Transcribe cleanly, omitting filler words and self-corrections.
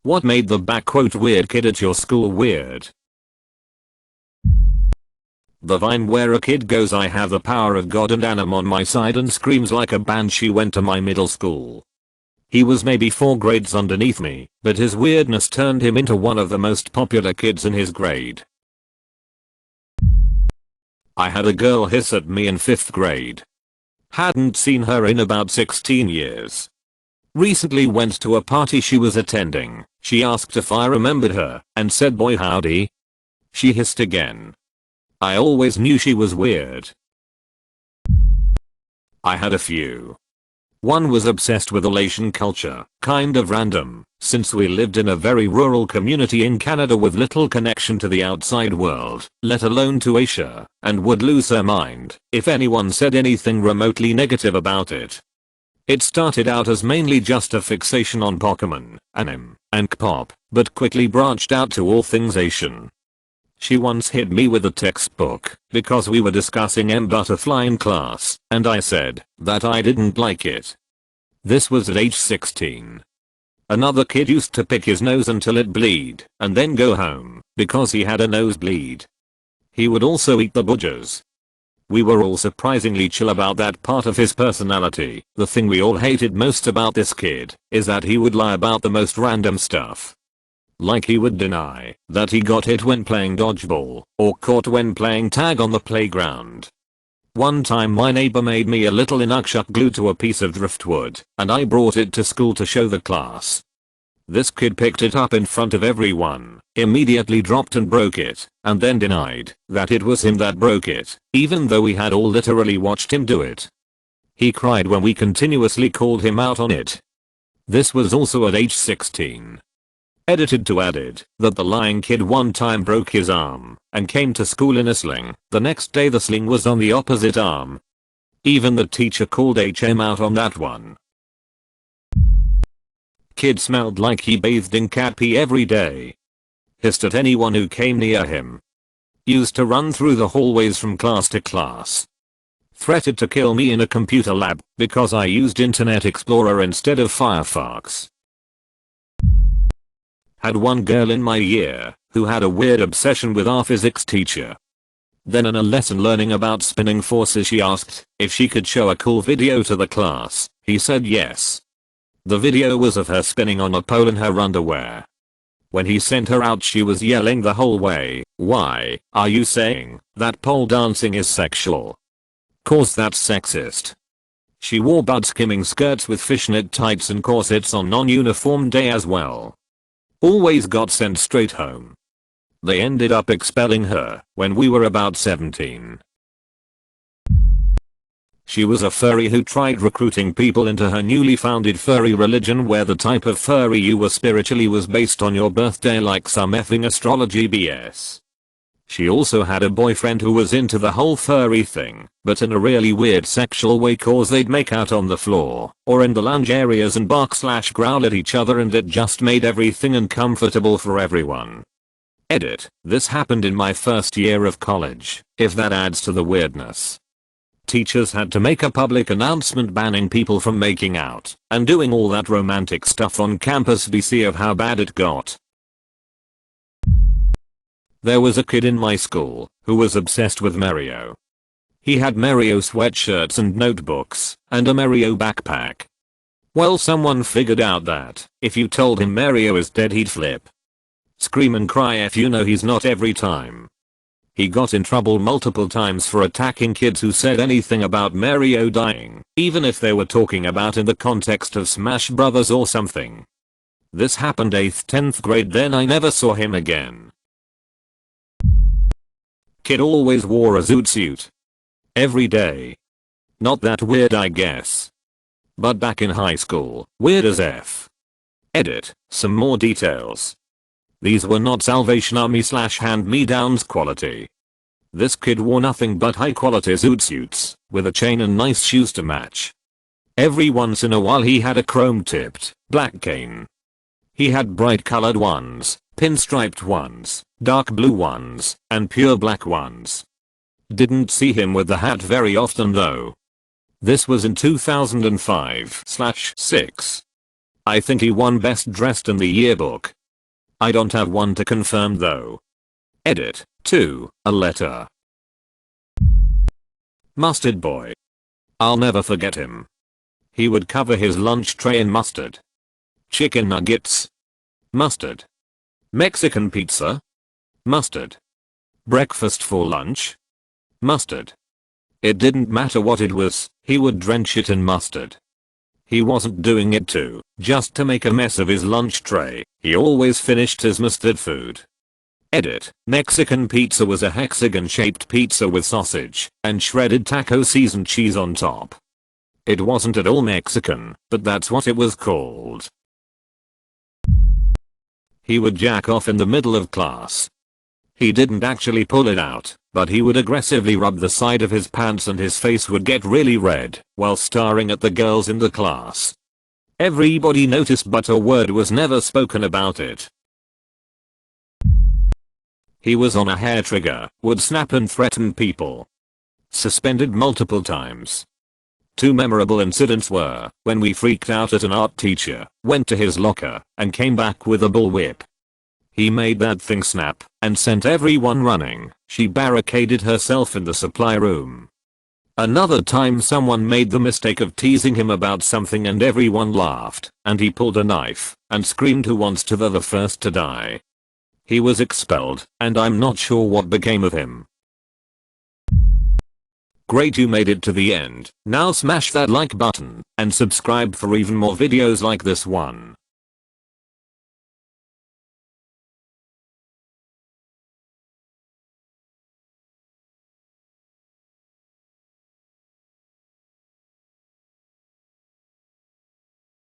What made the "weird kid at your school" weird? The Vine where a kid goes, "I have the power of God and am on my side," and screams like a banshee went to my middle school. He was maybe 4 grades underneath me, but his weirdness turned him into one of the most popular kids in his grade. I had a girl hiss at me in 5th grade. Hadn't seen her in about 16 years. Recently went to a party she was attending. She asked if I remembered her and said, "Boy howdy." She hissed again. I always knew she was weird. I had a few. One was obsessed with Asian culture, kind of random, since we lived in a very rural community in Canada with little connection to the outside world, let alone to Asia, and would lose her mind if anyone said anything remotely negative about it. It started out as mainly just a fixation on Pokemon, anime, and K-pop, but quickly branched out to all things Asian. She once hit me with a textbook because we were discussing M. Butterfly in class, and I said that I didn't like it. This was at age 16. Another kid used to pick his nose until it bleed and then go home because he had a nosebleed. He would also eat the budgers. We were all surprisingly chill about that part of his personality. The thing we all hated most about this kid is that he would lie about the most random stuff. Like he would deny that he got hit when playing dodgeball or caught when playing tag on the playground. One time my neighbor made me a little inukshuk glued to a piece of driftwood and I brought it to school to show the class. This kid picked it up in front of everyone, immediately dropped and broke it, and then denied that it was him that broke it, even though we had all literally watched him do it. He cried when we continuously called him out on it. This was also at age 16. Edited to added that the lying kid one time broke his arm and came to school in a sling. The next day the sling was on the opposite arm. Even the teacher called HM out on that one. Kid smelled like he bathed in cat pee every day. Hissed at anyone who came near him. Used to run through the hallways from class to class. Threatened to kill me in a computer lab because I used Internet Explorer instead of Firefox. Had one girl in my year who had a weird obsession with our physics teacher. Then in a lesson learning about spinning forces she asked if she could show a cool video to the class. He said yes. The video was of her spinning on a pole in her underwear. When he sent her out she was yelling the whole way, "Why are you saying that pole dancing is sexual? 'Cause that's sexist." She wore butt-skimming skirts with fishnet tights and corsets on non-uniform day as well. Always got sent straight home. They ended up expelling her when we were about 17. She was a furry who tried recruiting people into her newly founded furry religion where the type of furry you were spiritually was based on your birthday, like some effing astrology BS. She also had a boyfriend who was into the whole furry thing, but in a really weird sexual way, cause they'd make out on the floor or in the lounge areas and bark/growl at each other, and it just made everything uncomfortable for everyone. Edit. This happened in my first year of college, if that adds to the weirdness. Teachers had to make a public announcement banning people from making out and doing all that romantic stuff on campus BC of how bad it got. There was a kid in my school who was obsessed with Mario. He had Mario sweatshirts and notebooks and a Mario backpack. Well, someone figured out that if you told him Mario is dead he'd flip. Scream and cry if you know he's not every time. He got in trouble multiple times for attacking kids who said anything about Mario dying, even if they were talking about in the context of Smash Brothers or something. This happened 8th 10th grade, then I never saw him again. Kid always wore a zoot suit. Every day. Not that weird, I guess. But back in high school, weird as F. Edit. Some more details. These were not Salvation Army / hand-me-downs quality. This kid wore nothing but high quality zoot suits, with a chain and nice shoes to match. Every once in a while he had a chrome-tipped, black cane. He had bright colored ones, pinstriped ones, dark blue ones, and pure black ones. Didn't see him with the hat very often though. This was in 2005/6. I think he won best dressed in the yearbook, I don't have one to confirm though. Edit. 2. A letter. Mustard boy. I'll never forget him. He would cover his lunch tray in mustard. Chicken nuggets. Mustard. Mexican pizza. Mustard. Breakfast for lunch. Mustard. It didn't matter what it was, he would drench it in mustard. He wasn't doing it just to make a mess of his lunch tray, he always finished his mustard food. Edit. Mexican pizza was a hexagon-shaped pizza with sausage and shredded taco seasoned cheese on top. It wasn't at all Mexican, but that's what it was called. He would jack off in the middle of class. He didn't actually pull it out, but he would aggressively rub the side of his pants and his face would get really red while staring at the girls in the class. Everybody noticed but a word was never spoken about it. He was on a hair trigger, would snap and threaten people. Suspended multiple times. 2 memorable incidents were when we freaked out at an art teacher, went to his locker, and came back with a bullwhip. He made that thing snap and sent everyone running. She barricaded herself in the supply room. Another time someone made the mistake of teasing him about something and everyone laughed, and he pulled a knife and screamed, "Who wants to be the first to die?" He was expelled, and I'm not sure what became of him. Great, you made it to the end. Now smash that like button and subscribe for even more videos like this one.